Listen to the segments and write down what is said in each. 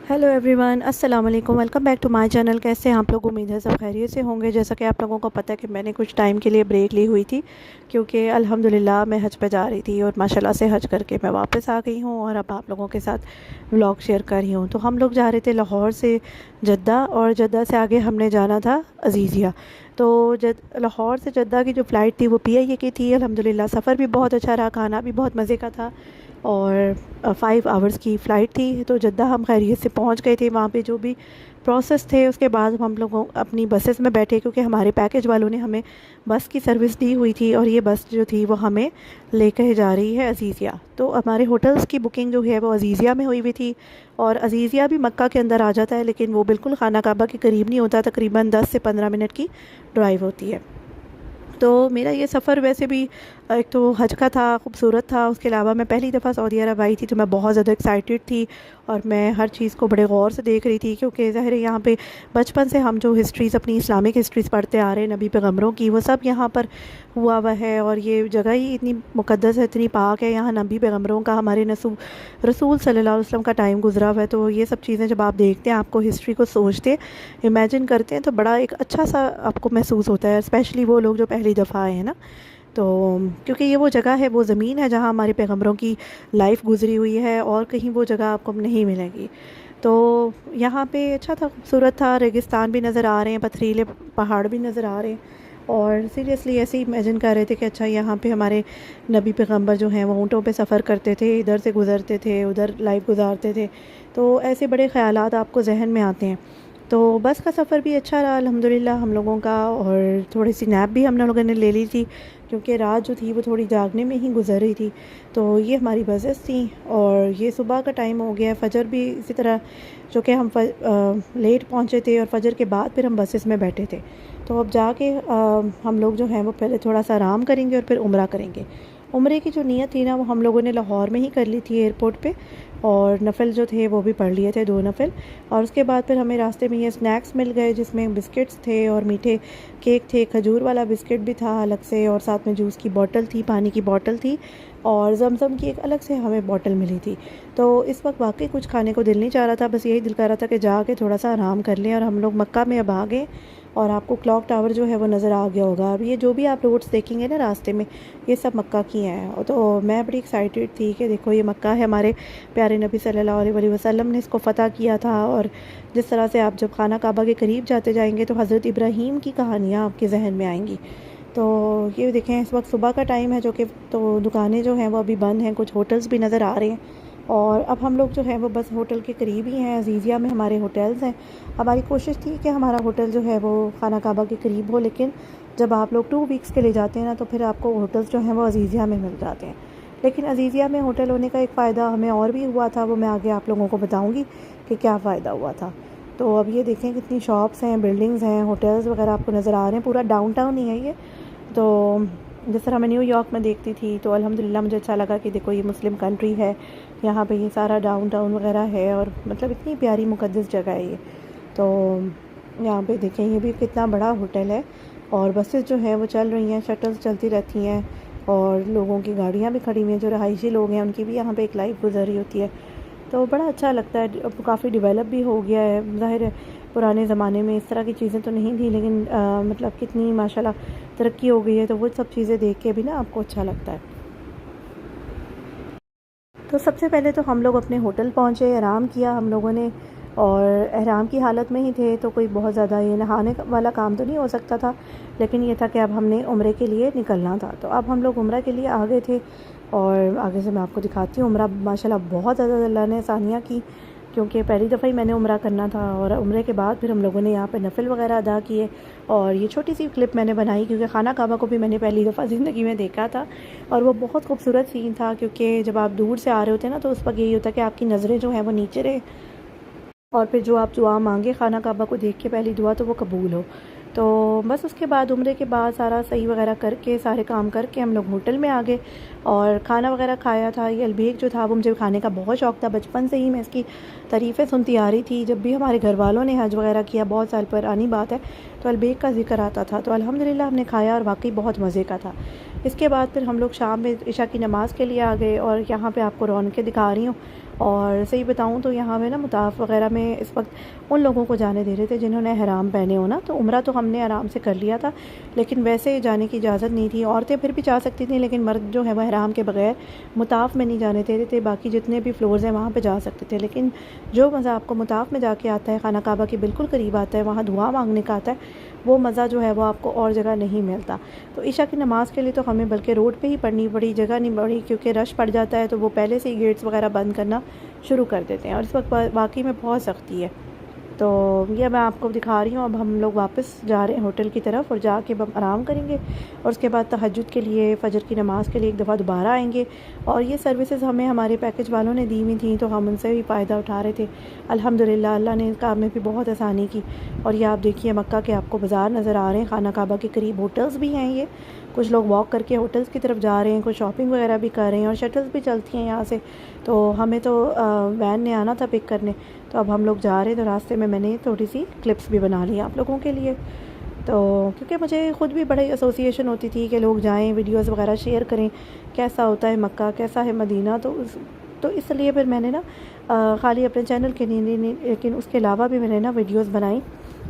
Hello everyone, अस्सलाम वालेकुम। Welcome back to my channel. कैसे हैं आप लोग? उम्मीद है सब खैरियत से होंगे। जैसा कि आप लोगों को पता है कि मैंने कुछ टाइम के लिए ब्रेक ली हुई थी, क्योंकि अल्हम्दुलिल्लाह मैं हज पे जा रही थी और माशाल्लाह से हज करके मैं वापस आ गई हूँ और अब आप लोगों के साथ व्लॉग शेयर कर रही हूँ। तो हम लोग जा रहे थे लाहौर से जद्दा, और जद्दा से आगे हमने जाना था अजीज़िया। तो लाहौर से जद्दा की जो फ़्लाइट थी वो PIA की थी। अल्हम्दुलिल्लाह सफ़र भी बहुत अच्छा रहा, खाना भी बहुत मज़े का था और 5 आवर्स की फ़्लाइट थी। तो जद्दा हम खैरियत से पहुंच गए थे। वहाँ पे जो भी प्रोसेस थे उसके बाद हम लोगों अपनी बसेस में बैठे, क्योंकि हमारे पैकेज वालों ने हमें बस की सर्विस दी हुई थी और ये बस जो थी वो हमें लेकर जा रही है अजीज़िया। तो हमारे होटल्स की बुकिंग जो है वो अजीज़िया में हुई हुई थी, और अजीज़िया भी मक्का के अंदर आ जाता है, लेकिन वो बिल्कुल खाना काबा के करीब नहीं होता। तकरीबन 10 से 15 मिनट की ड्राइव होती है। तो मेरा ये सफ़र वैसे भी एक तो हज का था, खूबसूरत था। उसके अलावा मैं पहली दफ़ा सऊदी अरब आई थी, तो मैं बहुत ज़्यादा एक्साइटेड थी और मैं हर चीज़ को बड़े गौर से देख रही थी, क्योंकि ज़ाहिर है यहाँ पे बचपन से हम जो हिस्ट्रीज़, अपनी इस्लामिक हिस्ट्रीज़ पढ़ते आ रहे हैं नबी पैगम्बरों की, वो सब यहाँ पर हुआ हुआ है। और ये जगह ही इतनी मुक़द्दस है, इतनी पाक है। यहाँ नबी पैगम्बरों का, हमारे रसूल सल्लल्लाहु अलैहि वसल्लम का टाइम गुजरा हुआ है। तो ये सब चीज़ें जब आप देखते हैं, आपको हिस्ट्री को सोचते, इमेजिन करते हैं, तो बड़ा एक अच्छा सा आपको महसूस होता है। स्पेशली वो लोग जो पहली दफ़ा आए हैं ना, तो क्योंकि ये वो जगह है, वो ज़मीन है जहाँ हमारे पैगम्बरों की लाइफ गुजरी हुई है, और कहीं वो जगह आपको नहीं मिलेगी। तो यहाँ पे अच्छा था, खूबसूरत था। रेगिस्तान भी नज़र आ रहे हैं, पथरीले पहाड़ भी नज़र आ रहे हैं, और सीरियसली ऐसे ही इमेजिन कर रहे थे कि अच्छा यहाँ पे हमारे नबी पैगम्बर जो हैं वो ऊँटों पे सफ़र करते थे, इधर से गुज़रते थे, उधर लाइफ गुजारते थे। तो ऐसे बड़े ख़यालात आपको जहन में आते हैं। तो बस का सफ़र भी अच्छा रहा अल्हम्दुलिल्लाह हम लोगों का, और थोड़ी सी नैप भी हम लोगों ने ले ली थी, क्योंकि रात जो थी वो थोड़ी जागने में ही गुजर रही थी। तो ये हमारी बसेस थी, और ये सुबह का टाइम हो गया। फ़जर भी इसी तरह, जो कि हम लेट पहुँचे थे, और फ़जर के बाद फिर हम बसेस में बैठे थे। तो अब जाके हम लोग जो हैं वो पहले थोड़ा सा आराम करेंगे और फिर उम्रा करेंगे। उम्रे की जो नीयत थी ना, वो हम लोगों ने लाहौर में ही कर ली थी एयरपोर्ट पे, और नफ़ल जो थे वो भी पढ़ लिए थे, 2 नफ़ल। और उसके बाद फिर हमें रास्ते में ये स्नैक्स मिल गए, जिसमें बिस्किट्स थे और मीठे केक थे, खजूर वाला बिस्किट भी था अलग से, और साथ में जूस की बोतल थी, पानी की बोतल थी, और ज़मज़म की एक अलग से हमें बोतल मिली थी। तो इस वक्त वाकई कुछ खाने को दिल नहीं चाह रहा था, बस यही दिल कर रहा था कि जाके थोड़ा सा आराम कर लें। और हम लोग मक्का में अब आ गए, और आपको क्लॉक टावर जो है वो नज़र आ गया होगा। अब ये जो भी आप रोड्स देखेंगे ना रास्ते में, ये सब मक्का की हैं। और तो मैं बड़ी एक्साइटेड थी कि देखो ये मक्का है, हमारे प्यारे नबी सल्लल्लाहु अलैहि वसल्लम ने इसको फ़तह किया था। और जिस तरह से आप जब खाना काबा के करीब जाते जाएंगे, तो हज़रत इब्राहीम की कहानियाँ आपके जहन में आएंगी। तो ये देखें, इस वक्त सुबह का टाइम है, जो कि तो दुकानें जो हैं वो अभी बंद हैं, कुछ होटल्स भी नज़र आ रहे हैं। और अब हम लोग जो है वो बस होटल के करीब ही हैं। अजीज़िया में हमारे होटल्स हैं। हमारी कोशिश थी कि हमारा होटल जो है वो खाना काबा के करीब हो, लेकिन जब आप लोग 2 वीक्स के लिए जाते हैं ना, तो फिर आपको होटल्स जो हैं वो अजीज़िया में मिल जाते हैं। लेकिन अजीज़िया में होटल होने का एक फ़ायदा हमें और भी हुआ था, वो मैं आगे आप लोगों को बताऊँगी कि क्या फ़ायदा हुआ था। तो अब ये देखें, कितनी शॉप्स हैं, बिल्डिंग्स हैं, होटल्स वगैरह आपको नज़र आ रहे हैं। पूरा डाउनटाउन ही है ये। तो जिस तरह मैं न्यूयॉर्क में देखती थी, तो अल्हम्दुलिल्लाह मुझे अच्छा लगा कि देखो ये मुस्लिम कंट्री है, यहाँ पे ये सारा डाउनटाउन वगैरह है, और मतलब इतनी प्यारी मुक़द्दस जगह है ये। तो यहाँ पे देखें, ये भी कितना बड़ा होटल है, और बसेस जो हैं वो चल रही हैं, शटल्स चलती रहती हैं, और लोगों की गाड़ियाँ भी खड़ी हुई हैं। जो रहायशी लोग हैं उनकी भी यहाँ पे एक लाइफ गुजर रही होती है। तो बड़ा अच्छा लगता है। अब काफ़ी डेवलप भी हो गया है। ज़ाहिर है पुराने ज़माने में इस तरह की चीज़ें तो नहीं थी, लेकिन मतलब कितनी माशाल्लाह तरक्की हो गई है। तो वो सब चीज़ें देख के भी ना आपको अच्छा लगता है। तो सबसे पहले तो हम लोग अपने होटल पहुँचे, आराम किया हम लोगों ने, और एहराम की हालत में ही थे, तो कोई बहुत ज़्यादा ये नहाने वाला काम तो नहीं हो सकता था। लेकिन ये था कि अब हमने उम्रे के लिए निकलना था, तो अब हम लोग उम्रा के लिए आ गए थे। और आगे से मैं आपको दिखाती हूँ। उम्रा माशाल्लाह बहुत ज़्यादा अल्लाह ने आसानियाँ की, क्योंकि पहली दफ़ा ही मैंने उम्रा करना था, और उम्रे के बाद फिर हम लोगों ने यहाँ पे नफ़िल वगैरह अदा किए। और ये छोटी सी क्लिप मैंने बनाई, क्योंकि खाना काबा को भी मैंने पहली दफ़ा ज़िंदगी में देखा था, और वो बहुत खूबसूरत सीन था। क्योंकि जब आप दूर से आ रहे होते हैं ना, तो उस वक्त यही होता है कि आपकी नज़रें जो हैं वो नीचे रहे, और फिर जो आप दुआ मांगे खाना काबा को देख के, पहली दुआ तो वो कबूल हो। तो बस उसके बाद उम्रे के बाद सारा सही वगैरह करके, सारे काम करके हम लोग होटल में आ गए, और खाना वगैरह खाया था। ये अलबेक जो था वो मुझे खाने का बहुत शौक़ था, बचपन से ही मैं इसकी तारीफ़ें सुनती आ रही थी। जब भी हमारे घर वालों ने हज वगैरह किया, बहुत साल पुरानी बात है, तो अलबेक का ज़िक्र आता था। तो अल्हम्दुलिल्लाह हमने खाया, और वाकई बहुत मज़े का था। इसके बाद फिर हम लोग शाम में इशा की नमाज़ के लिए आ गए और यहाँ पे आपको रौनकें दिखा रही हूँ। और सही बताऊँ तो यहाँ पे ना मुताफ़ वग़ैरह में इस वक्त उन लोगों को जाने दे रहे थे जिन्होंने हराम पहने हो ना। तो उम्रा तो हमने आराम से कर लिया था, लेकिन वैसे जाने की इजाज़त नहीं थी। औरतें फिर भी जा सकती थी, लेकिन मर्द जो है वह हराम के बगैर मुताफ़ में नहीं जाने दे रहे थे। बाकी जितने भी फ्लोर्स हैं वहाँ पे जा सकते थे, लेकिन जो मज़ा आपको मुताफ़ में जाके आता है, खाना काबा के बिल्कुल करीब आता है, वहाँ दुआ मांगने का आता है, वो मज़ा जो है वो आपको और जगह नहीं मिलता। तो इशा की नमाज़ के लिए तो हमें बल्कि रोड पे ही पढ़नी पड़ी, जगह नहीं पड़ी, क्योंकि रश पड़ जाता है तो वो पहले से ही गेट्स वगैरह बंद करना शुरू कर देते हैं और इस वक्त वाकई में बहुत सख्ती है। तो ये मैं आपको दिखा रही हूँ। अब हम लोग वापस जा रहे हैं होटल की तरफ और जाके अब आराम करेंगे और उसके बाद तहज्जुद के लिए, फ़जर की नमाज़ के लिए एक दफ़ा दोबारा आएंगे। और ये सर्विसेज हमें हमारे पैकेज वालों ने दी हुई थी, तो हम उनसे भी फ़ायदा उठा रहे थे। अल्हम्दुलिल्लाह अल्लाह ने काम में भी बहुत आसानी की। और ये आप देखिए मक्का के आपको बाज़ार नज़र आ रहे हैं, खाना काबा के करीब होटल्स भी हैं। ये कुछ लोग वॉक करके होटल्स की तरफ जा रहे हैं, कुछ शॉपिंग वगैरह भी कर रहे हैं और शटल्स भी चलती हैं यहाँ से। तो हमें तो वैन ने आना था पिक करने, तो अब हम लोग जा रहे हैं। तो रास्ते में मैंने थोड़ी सी क्लिप्स भी बना ली आप लोगों के लिए। तो क्योंकि मुझे ख़ुद भी बड़ी एसोसिएशन होती थी कि लोग जाएं, वीडियोस वगैरह शेयर करें, कैसा होता है मक्का, कैसा है मदीना। तो इसलिए फिर मैंने ना ख़ाली अपने चैनल के नहीं, लेकिन उसके अलावा भी मैंने ना वीडियोस बनाई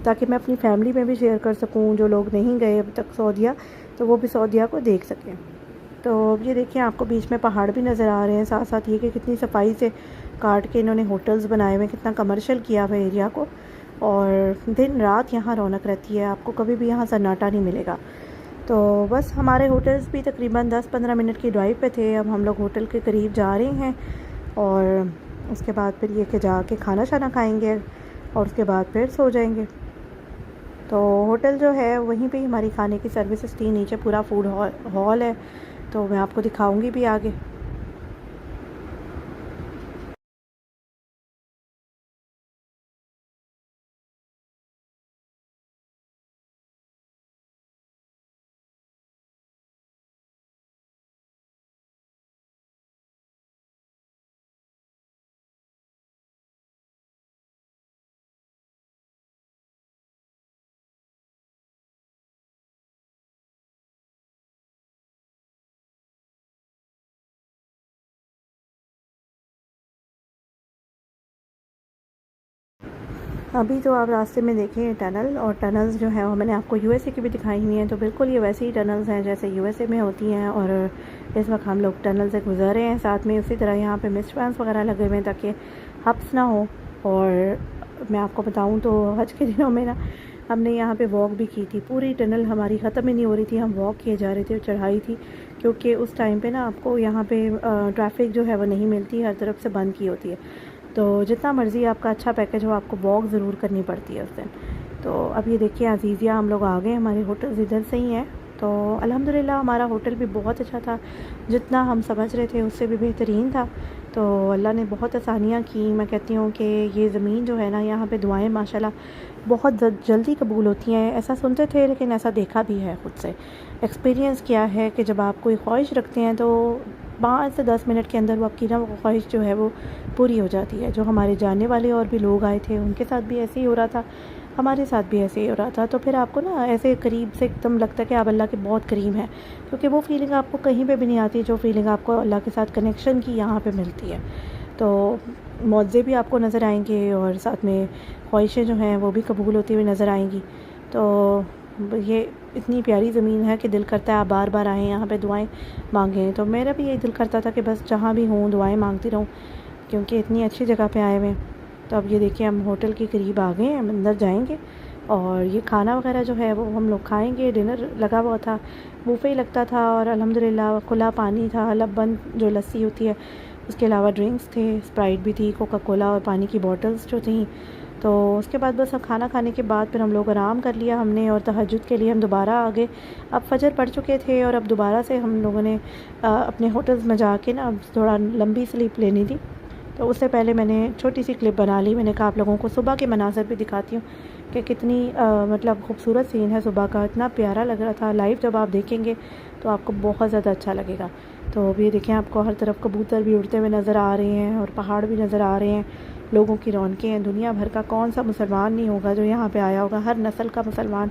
ताकि मैं अपनी फैमिली में भी शेयर कर सकूं। जो लोग नहीं गए अब तक सऊदीया, तो वो भी सऊदीया को देख सकें। तो ये देखिए आपको बीच में पहाड़ भी नज़र आ रहे हैं, साथ साथ ये कि कितनी सफाई से काट के इन्होंने होटल्स बनाए हुए, कितना कमर्शियल किया हुआ एरिया को। और दिन रात यहाँ रौनक रहती है, आपको कभी भी यहाँ सन्नाटा नहीं मिलेगा। तो बस हमारे होटल्स भी तकरीबन 10-15 मिनट की ड्राइव पे थे। अब हम लोग होटल के करीब जा रहे हैं और उसके बाद फिर ये कि जाके खाना शाना खाएंगे और उसके बाद फिर सो जाएंगे। तो होटल जो है वहीं पे हमारी खाने की सर्विसेज थी, नीचे पूरा फूड हॉल है, तो मैं आपको दिखाऊंगी भी आगे। अभी तो आप रास्ते में देखें टनल, और टनल्स जो है वो मैंने आपको यूएसए की भी दिखाई हुई हैं। तो बिल्कुल ये वैसे ही टनल्स हैं जैसे यूएसए में होती हैं, और इस वक्त हम लोग टनल से गुजर रहे हैं। साथ में उसी तरह यहाँ पे मिस्ट फैंस वगैरह लगे हुए हैं ताकि हब्स ना हो। और मैं आपको बताऊँ तो हज के दिनों में ना हमने यहाँ पे वॉक भी की थी, पूरी टनल हमारी ख़त्म ही नहीं हो रही थी, हम वॉक किए जा रहे थे और चढ़ाई थी, क्योंकि उस टाइम पे ना आपको यहाँ पे ट्रैफिक जो है वो नहीं मिलती, हर तरफ से बंद की होती है। तो जितना मर्ज़ी आपका अच्छा पैकेज हो, आपको वॉक ज़रूर करनी पड़ती है उस दिन। तो अब ये देखिए अजीज़िया हम लोग आ गए, हमारे होटल इधर से ही हैं। तो अल्हम्दुलिल्लाह हमारा होटल भी बहुत अच्छा था, जितना हम समझ रहे थे उससे भी बेहतरीन था। तो अल्लाह ने बहुत आसानियाँ की। मैं कहती हूँ कि ये ज़मीन जो है ना, यहाँ पे दुआएं माशाल्लाह बहुत जल्दी कबूल होती हैं। ऐसा सुनते थे, लेकिन ऐसा देखा भी है, ख़ुद से एक्सपीरियंस किया है कि जब आप कोई ख्वाहिश रखते हैं तो 5 से 10 मिनट के अंदर वो आपकी ना वो ख्वाहिश जो है वो पूरी हो जाती है। जो हमारे जानने वाले और भी लोग आए थे, उनके साथ भी ऐसे ही हो रहा था, हमारे साथ भी ऐसे ही हो रहा था। तो फिर आपको ना ऐसे करीब से एकदम लगता है कि आप अल्लाह के बहुत करीब हैं, क्योंकि वो फीलिंग आपको कहीं पे भी नहीं आती, जो फीलिंग आपको अल्लाह के साथ कनेक्शन की यहाँ पे मिलती है। तो मौज़े भी आपको नज़र आएंगे और साथ में ख्वाहिशें जो हैं वो भी कबूल होती हुई नज़र आएंगी। तो ये इतनी प्यारी ज़मीन है कि दिल करता है आप बार बार आएँ यहाँ पे दुआएं मांगें। तो मेरा भी यही दिल करता था कि बस जहाँ भी हूँ दुआएं मांगती रहूँ, क्योंकि इतनी अच्छी जगह पे आए हुए हैं। तो अब ये देखिए हम होटल के करीब आ गए हैं, हम अंदर जाएंगे और ये खाना वगैरह जो है वो हम लोग खाएंगे। डिनर लगा हुआ था, बुफे ही लगता था, और अल्हम्दुलिल्लाह खुला पानी था, लबन जो लस्सी होती है, उसके अलावा ड्रिंक्स थे, स्प्राइट भी थी, कोका कोला और पानी की बॉटल्स जो थी। तो उसके बाद बस खाना खाने के बाद फिर हम लोग आराम कर लिया हमने, और तहज्जुद के लिए हम दोबारा आ गए। अब फजर पड़ चुके थे और अब दोबारा से हम लोगों ने अपने होटल्स में जाके ना अब थोड़ा लंबी स्लीप लेनी थी। तो उससे पहले मैंने छोटी सी क्लिप बना ली। मैंने कहा आप लोगों को सुबह के मनाज़र भी दिखाती हूँ कि कितनी मतलब खूबसूरत सीन है सुबह का, इतना प्यारा लग रहा था। लाइव जब आप देखेंगे तो आपको बहुत ज़्यादा अच्छा लगेगा। तो अभी देखें आपको हर तरफ कबूतर भी उड़ते हुए नज़र आ रहे हैं और पहाड़ भी नज़र आ रहे हैं, लोगों की रौनकें हैं। दुनिया भर का कौन सा मुसलमान नहीं होगा जो यहाँ पे आया होगा, हर नस्ल का मुसलमान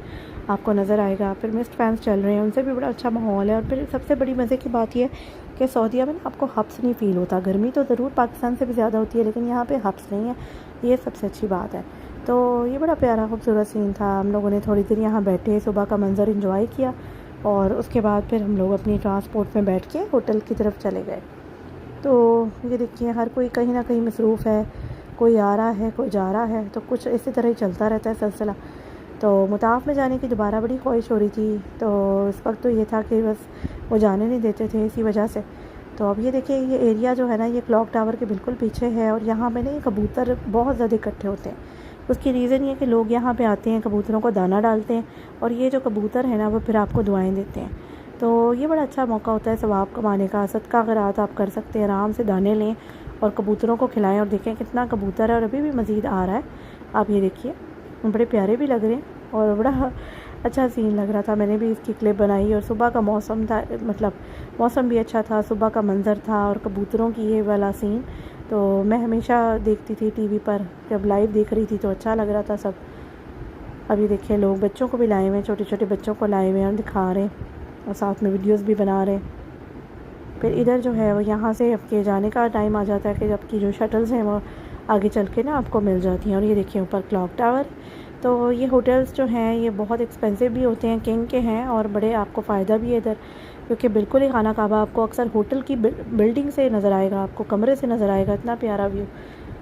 आपको नज़र आएगा। फिर मिस्ट फैंस चल रहे हैं, उनसे भी बड़ा अच्छा माहौल है। और फिर सबसे बड़ी मज़े की बात यह है कि सऊदीया में ना आपको हब्स नहीं फ़ील होता। गर्मी तो ज़रूर पाकिस्तान से भी ज़्यादा होती है, लेकिन यहाँ पर हब्स नहीं है, ये सबसे अच्छी बात है। तो ये बड़ा प्यारा खूबसूरत सीन था। हम लोगों ने थोड़ी देर यहाँ बैठे, सुबह का मंज़र इंजॉय किया और उसके बाद फिर हम लोग अपनी ट्रांसपोर्ट में बैठ के होटल की तरफ चले गए। तो ये देखिए हर कोई कहीं ना कहीं मसरूफ़ है, कोई आ रहा है, कोई जा रहा है, तो कुछ इसी तरह ही चलता रहता है सिलसिला। तो मुताफ़ में जाने की दोबारा बड़ी ख्वाहिश हो रही थी, तो इस वक्त तो ये था कि बस वो जाने नहीं देते थे इसी वजह से। तो अब ये देखिए ये एरिया जो है ना, ये क्लॉक टावर के बिल्कुल पीछे है और यहाँ पे ना ये कबूतर बहुत ज़्यादा इकट्ठे होते हैं। उसकी रीज़न ये कि लोग यहाँ पे आते हैं, कबूतरों को दाना डालते हैं और ये जो कबूतर है ना वो फिर आपको दुआएं देते हैं। तो ये बड़ा अच्छा मौका होता है सवाब कमाने का, सदका खैरात आप कर सकते हैं। आराम से दाने लें और कबूतरों को खिलाएं और देखें कितना कबूतर है और अभी भी मज़ीद आ रहा है। आप ये देखिए बड़े प्यारे भी लग रहे हैं और बड़ा अच्छा सीन लग रहा था। मैंने भी इसकी क्लिप बनाई और सुबह का मौसम था, मतलब मौसम भी अच्छा था, सुबह का मंज़र था और कबूतरों की ये वाला सीन तो मैं हमेशा देखती थी टीवी पर। जब लाइव देख रही थी तो अच्छा लग रहा था सब। अभी देखिए लोग बच्चों को भी लाए हुए हैं, छोटे छोटे बच्चों को लाए हुए हैं और दिखा रहे हैं और साथ में वीडियोस भी बना रहे हैं। फिर इधर जो है वो यहाँ से आपके जाने का टाइम आ जाता है कि जबकि जो शटल्स हैं वो आगे चल के ना आपको मिल जाती हैं। और ये देखिए ऊपर क्लॉक टावर। तो ये होटल्स जो हैं ये बहुत एक्सपेंसिव भी होते हैं, किंग के हैं और बड़े आपको फ़ायदा भी है इधर, क्योंकि बिल्कुल ही खाना काबा आपको अक्सर होटल की बिल्डिंग से नज़र आएगा, आपको कमरे से नज़र आएगा, इतना प्यारा व्यू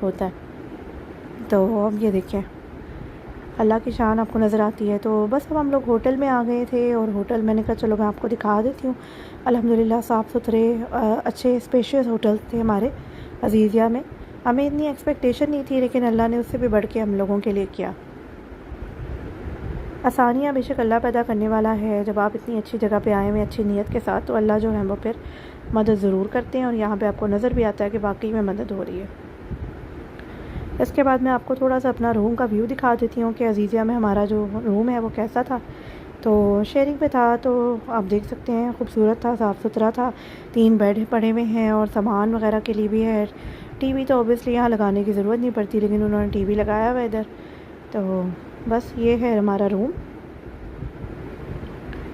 होता है। तो अब ये देखें अल्लाह की शान आपको नज़र आती है। तो बस अब हम लोग होटल में आ गए थे और होटल मैंने कहा चलो मैं आपको दिखा देती हूँ। अल्हम्दुलिल्लाह साफ़ सुथरे अच्छे स्पेशियस होटल्स थे हमारे अज़ीज़िया में। हमें इतनी एक्सपेक्टेशन नहीं थी, लेकिन अल्लाह ने उससे भी बढ़ के हम लोगों के लिए किया। आसानियाँ बेशक अल्लाह पैदा करने वाला है। जब आप इतनी अच्छी जगह पे आए हुए अच्छी नीयत के साथ, तो अल्लाह जो है वो फिर मदद ज़रूर करते हैं और यहाँ पे आपको नज़र भी आता है कि वाकई में मदद हो रही है। इसके बाद मैं आपको थोड़ा सा अपना रूम का व्यू दिखा देती हूँ कि अज़ीज़िया में हमारा जो रूम है वो कैसा था। तो शेयरिंग पे था, तो आप देख सकते हैं खूबसूरत था, साफ़ सुथरा था। 3 बेड पड़े हुए हैं और सामान वगैरह के लिए भी है। टीवी तो ऑब्वियसली यहाँ लगाने की ज़रूरत नहीं पड़ती, लेकिन उन्होंने टीवी लगाया हुआ इधर। तो बस ये है हमारा रूम।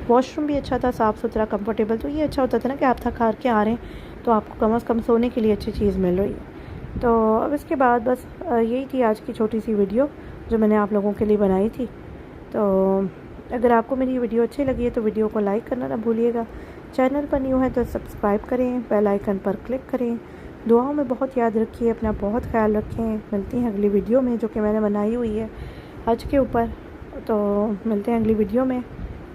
वॉशरूम भी अच्छा था, साफ़ सुथरा, कंफर्टेबल। तो ये अच्छा होता था ना कि आप थक हार के आ रहे हैं तो आपको कम से कम सोने के लिए अच्छी चीज़ मिल रही है। तो अब इसके बाद बस यही थी आज की छोटी सी वीडियो जो मैंने आप लोगों के लिए बनाई थी। तो अगर आपको मेरी वीडियो अच्छी लगी है तो वीडियो को लाइक करना ना भूलिएगा। चैनल पर न्यू है तो सब्सक्राइब करें, बेल आइकन पर क्लिक करें। दुआओं में बहुत याद रखिए, अपना बहुत ख्याल रखें। मिलती हैं अगली वीडियो में जो कि मैंने बनाई हुई है हज के ऊपर। तो मिलते हैं अगली वीडियो में।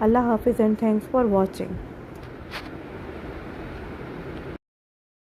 अल्लाह हाफिज़ एंड थैंक्स फॉर वॉचिंग।